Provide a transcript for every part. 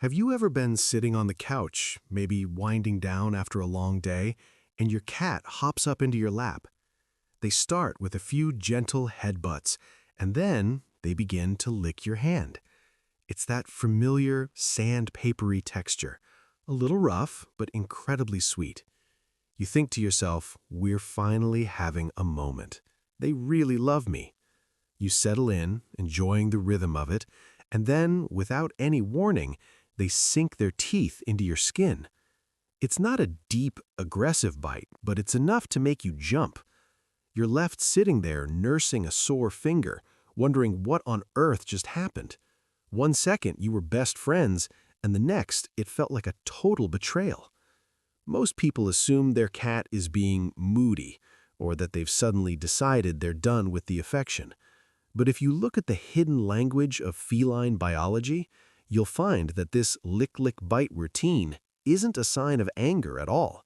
Have you ever been sitting on the couch, maybe winding down after a long day, and your cat hops up into your lap? They start with a few gentle headbutts, and then they begin to lick your hand. It's that familiar, sandpapery texture, a little rough, but incredibly sweet. You think to yourself, we're finally having a moment. They really love me. You settle in, enjoying the rhythm of it, and then, without any warning, they sink their teeth into your skin. It's not a deep, aggressive bite, but it's enough to make you jump. You're left sitting there nursing a sore finger, wondering what on earth just happened. One second you were best friends, and the next it felt like a total betrayal. Most people assume their cat is being moody, or that they've suddenly decided they're done with the affection. But if you look at the hidden language of feline biology, you'll find that this lick-lick-bite routine isn't a sign of anger at all.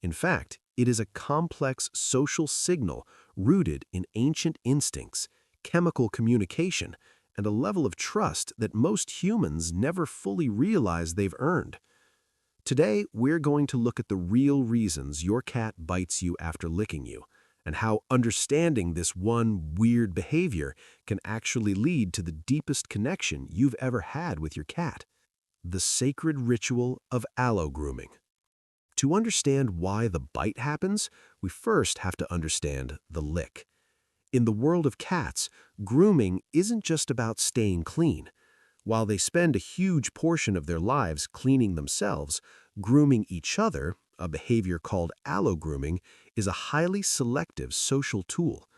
In fact, it is a complex social signal rooted in ancient instincts, chemical communication, and a level of trust that most humans never fully realize they've earned. Today, we're going to look at the real reasons your cat bites you after licking you, and how understanding this one weird behavior can actually lead to the deepest connection you've ever had with your cat. The sacred ritual of allogrooming. To understand why the bite happens, we first have to understand the lick. In the world of cats, grooming isn't just about staying clean. While they spend a huge portion of their lives cleaning themselves, grooming each other, a behavior called allogrooming, is a highly selective social tool.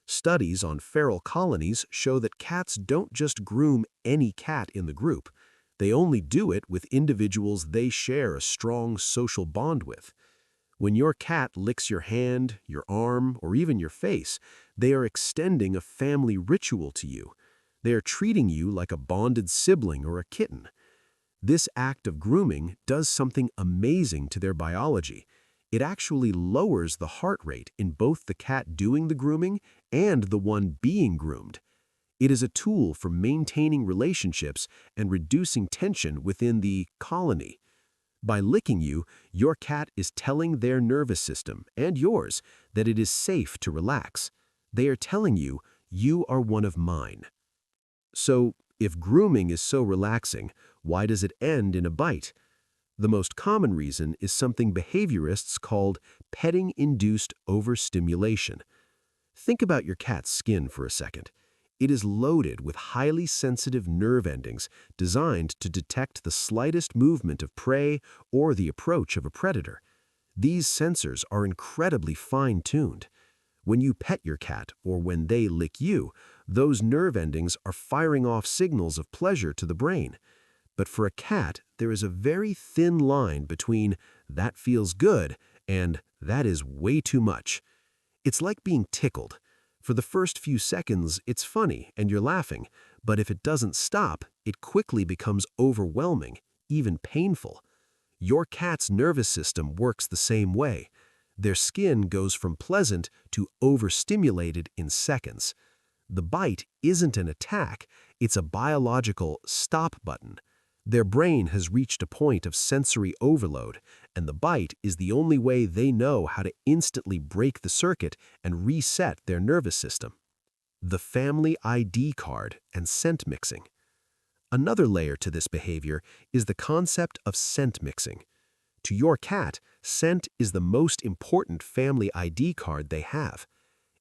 Studies on feral colonies show that cats don't just groom any cat in the group. They only do it with individuals they share a strong social bond with. When your cat licks your hand, your arm, or even your face, they are extending a family ritual to you. They are treating you like a bonded sibling or a kitten. This act of grooming does something amazing to their biology. It actually lowers the heart rate in both the cat doing the grooming and the one being groomed. It is a tool for maintaining relationships and reducing tension within the colony. By licking you, your cat is telling their nervous system and yours that it is safe to relax. They are telling you, you are one of mine. So, if grooming is so relaxing, why does it end in a bite? The most common reason is something behaviorists called petting-induced overstimulation. Think about your cat's skin for a second. It is loaded with highly sensitive nerve endings designed to detect the slightest movement of prey or the approach of a predator. These sensors are incredibly fine-tuned. When you pet your cat or when they lick you, those nerve endings are firing off signals of pleasure to the brain. But for a cat, there is a very thin line between "that feels good" and "that is way too much." It's like being tickled. For the first few seconds, it's funny and you're laughing, but if it doesn't stop, it quickly becomes overwhelming, even painful. Your cat's nervous system works the same way. Their skin goes from pleasant to overstimulated in seconds. The bite isn't an attack, it's a biological stop button. Their brain has reached a point of sensory overload, and the bite is the only way they know how to instantly break the circuit and reset their nervous system. The family ID card and scent mixing. Another layer to this behavior is the concept of scent mixing. To your cat, scent is the most important family ID card they have.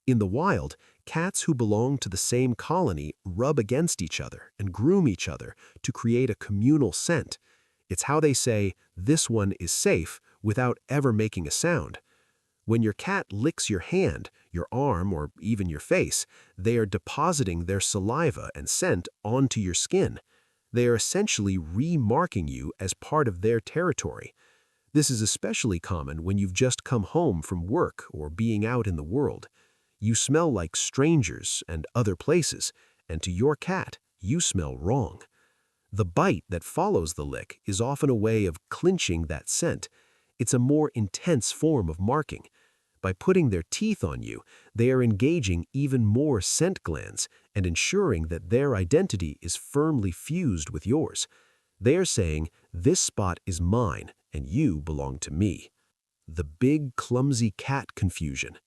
In the wild, cats who belong to the same colony rub against each other and groom each other to create a communal scent. It's how they say, "this one is safe," without ever making a sound. When your cat licks your hand, your arm, or even your face, they are depositing their saliva and scent onto your skin. They are essentially remarking you as part of their territory. This is especially common when you've just come home from work or being out in the world. You smell like strangers and other places, and to your cat, you smell wrong. The bite that follows the lick is often a way of clinching that scent. It's a more intense form of marking. By putting their teeth on you, they are engaging even more scent glands and ensuring that their identity is firmly fused with yours. They are saying, "This spot is mine and you belong to me." The big, clumsy cat confusion.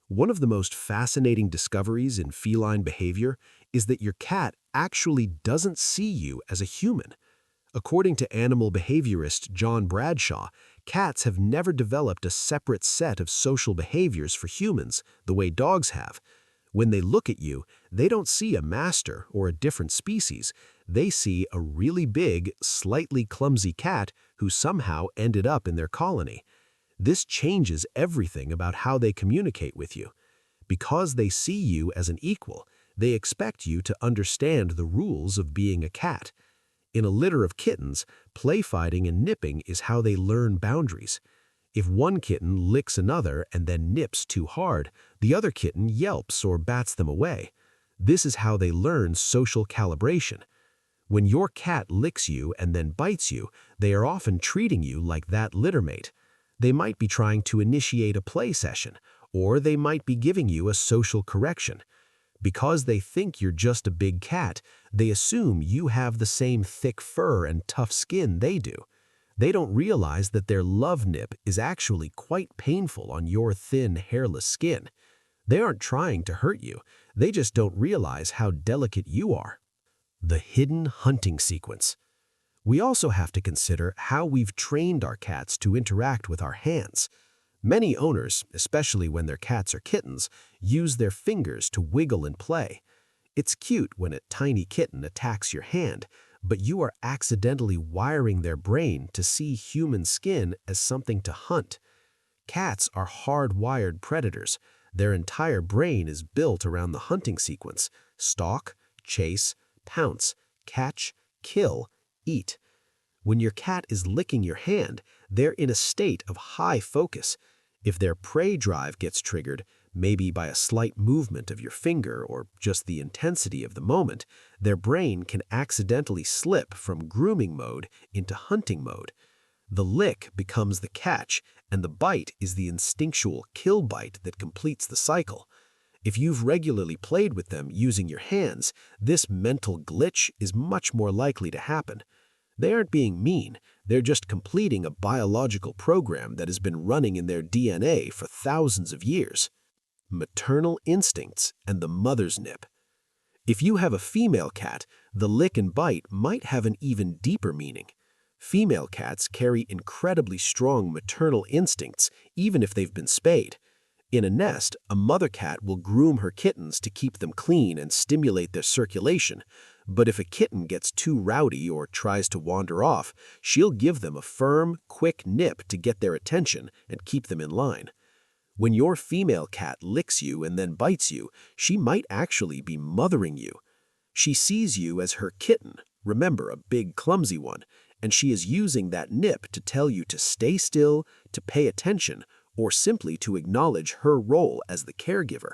One of the most fascinating discoveries in feline behavior is that your cat actually doesn't see you as a human. According to animal behaviorist John Bradshaw, cats have never developed a separate set of social behaviors for humans the way dogs have. When they look at you, they don't see a master or a different species. They see a really big, slightly clumsy cat who somehow ended up in their colony. This changes everything about how they communicate with you. Because they see you as an equal, they expect you to understand the rules of being a cat. In a litter of kittens, play fighting and nipping is how they learn boundaries. If one kitten licks another and then nips too hard, the other kitten yelps or bats them away. This is how they learn social calibration. When your cat licks you and then bites you, they are often treating you like that littermate. They might be trying to initiate a play session, or they might be giving you a social correction. Because they think you're just a big cat, they assume you have the same thick fur and tough skin they do. They don't realize that their love nip is actually quite painful on your thin, hairless skin. They aren't trying to hurt you, they just don't realize how delicate you are. The hidden hunting sequence. We also have to consider how we've trained our cats to interact with our hands. Many owners, especially when their cats are kittens, use their fingers to wiggle and play. It's cute when a tiny kitten attacks your hand, but you are accidentally wiring their brain to see human skin as something to hunt. Cats are hardwired predators. Their entire brain is built around the hunting sequence: stalk, chase, pounce, catch, kill, eat. When your cat is licking your hand, they're in a state of high focus. If their prey drive gets triggered, maybe by a slight movement of your finger or just the intensity of the moment, their brain can accidentally slip from grooming mode into hunting mode. The lick becomes the catch, and the bite is the instinctual kill bite that completes the cycle. If you've regularly played with them using your hands, this mental glitch is much more likely to happen. They aren't being mean, they're just completing a biological program that has been running in their DNA for thousands of years. Maternal instincts and the mother's nip. If you have a female cat, the lick and bite might have an even deeper meaning. Female cats carry incredibly strong maternal instincts, even if they've been spayed. In a nest, a mother cat will groom her kittens to keep them clean and stimulate their circulation. But if a kitten gets too rowdy or tries to wander off, she'll give them a firm, quick nip to get their attention and keep them in line. When your female cat licks you and then bites you, she might actually be mothering you. She sees you as her kitten, remember, a big, clumsy one, and she is using that nip to tell you to stay still, to pay attention, or simply to acknowledge her role as the caregiver.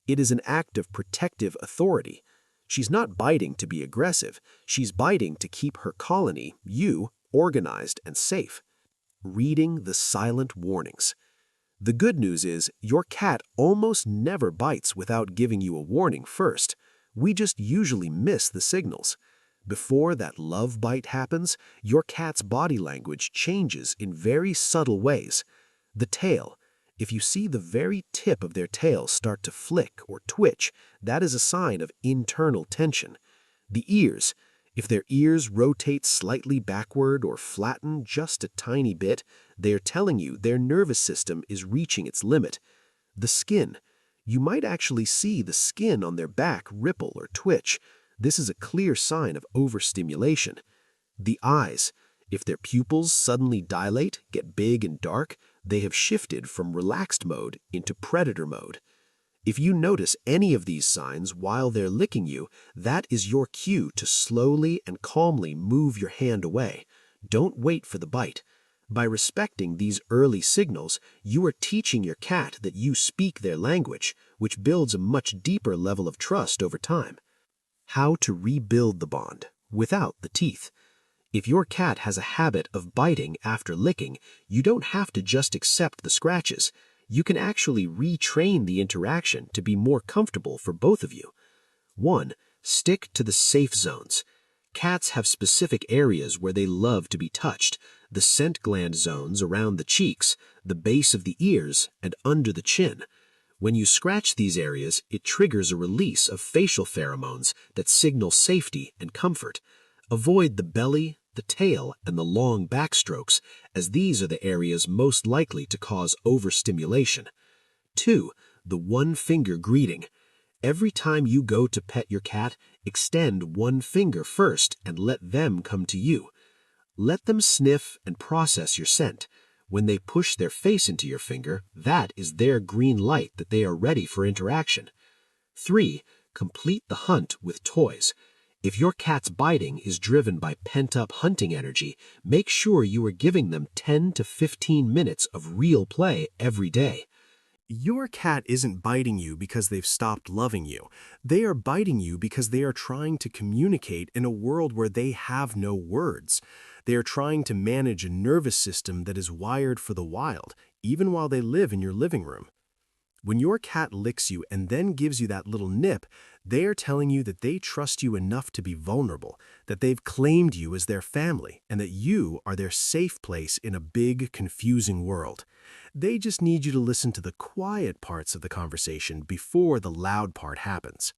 It is an act of protective authority. She's not biting to be aggressive, she's biting to keep her colony, you, organized and safe. Reading the silent warnings. The good news is your cat almost never bites without giving you a warning first. We just usually miss the signals. Before that love bite happens, your cat's body language changes in very subtle ways. The tail. If you see the very tip of their tail start to flick or twitch, that is a sign of internal tension. The ears. If their ears rotate slightly backward or flatten just a tiny bit, they are telling you their nervous system is reaching its limit. The skin. You might actually see the skin on their back ripple or twitch. This is a clear sign of overstimulation. The eyes. If their pupils suddenly dilate, get big and dark, they have shifted from relaxed mode into predator mode. If you notice any of these signs while they're licking you, that is your cue to slowly and calmly move your hand away. Don't wait for the bite. By respecting these early signals, you are teaching your cat that you speak their language, which builds a much deeper level of trust over time. How to rebuild the bond without the teeth. If your cat has a habit of biting after licking, you don't have to just accept the scratches. You can actually retrain the interaction to be more comfortable for both of you. 1. Stick to the safe zones. Cats have specific areas where they love to be touched: the scent gland zones around the cheeks, the base of the ears, and under the chin. When you scratch these areas, it triggers a release of facial pheromones that signal safety and comfort. Avoid the belly, the tail, and the long backstrokes, as these are the areas most likely to cause overstimulation. 2. The one-finger greeting. Every time you go to pet your cat, extend one finger first and let them come to you. Let them sniff and process your scent. When they push their face into your finger, that is their green light that they are ready for interaction. 3. Complete the hunt with toys. If your cat's biting is driven by pent-up hunting energy, make sure you are giving them 10 to 15 minutes of real play every day. Your cat isn't biting you because they've stopped loving you. They are biting you because they are trying to communicate in a world where they have no words. They are trying to manage a nervous system that is wired for the wild, even while they live in your living room. When your cat licks you and then gives you that little nip, they are telling you that they trust you enough to be vulnerable, that they've claimed you as their family, and that you are their safe place in a big, confusing world. They just need you to listen to the quiet parts of the conversation before the loud part happens.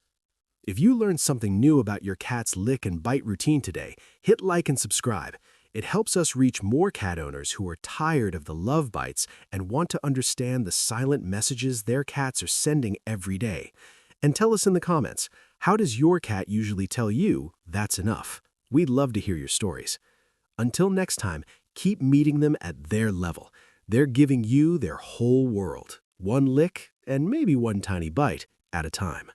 If you learned something new about your cat's lick and bite routine today, hit like and subscribe. It helps us reach more cat owners who are tired of the love bites and want to understand the silent messages their cats are sending every day. And tell us in the comments, how does your cat usually tell you that's enough? We'd love to hear your stories. Until next time, keep meeting them at their level. They're giving you their whole world, one lick and maybe one tiny bite at a time.